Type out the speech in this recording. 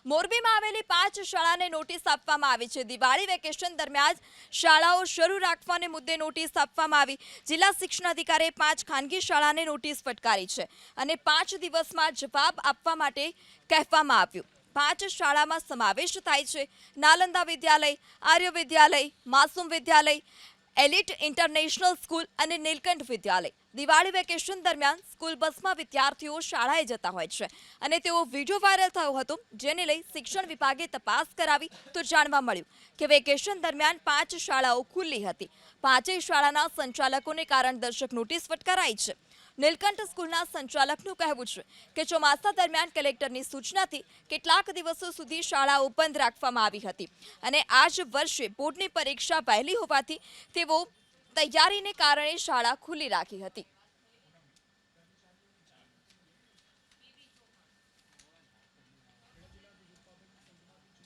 મોરબીમાં આવેલી 5 શાળાને નોટિસ આપવામાં આવી છે। દિવાળી વેકેશન દરમિયાન શાળાઓ શરૂ રાખવાને મુદ્દે નોટિસ આપવામાં આવી। જિલ્લા શિક્ષણ અધિકારીએ 5 ખાનગી શાળાને નોટિસ ફટકારી છે અને 5 દિવસમાં જવાબ આપવા માટે કહેવામાં આવ્યું। 5 શાળામાં સમાવેશ થાય છે નાલંદા વિદ્યાલય, આર્ય વિદ્યાલય, માસૂમ વિદ્યાલય, એલિટ ઇન્ટરનેશનલ સ્કૂલ અને નીલકંઠ વિદ્યાલય। દિવાળી વેકેશન દરમિયાન સ્કૂલ બસમાં વિદ્યાર્થીઓ શાળાએ જતા હોય છે અને તેઓ વિડીયો વાયરલ થયો હતો, જેને લઈ શિક્ષણ વિભાગે તપાસ કરાવી તો જાણવા મળ્યું કે વેકેશન દરમિયાન 5 શાળાઓ ખુલ્લી હતી। 5 શાળાના સંચાલકોને કારણદર્શક નોટિસ ફટકારાઈ છે। નીલકંઠ સ્કૂલના સંચાલકનું કહેવું છે કે ચોમાસા દરમિયાન કલેક્ટરની સૂચનાથી કેટલાક દિવસો સુધી શાળાઓ બંધ રાખવામાં આવી હતી અને આ જ વર્ષે બોર્ડની પરીક્ષા વહેલી હોવાથી તેઓ તૈયારીને કારણે શાળા ખુલ્લી રાખી હતી।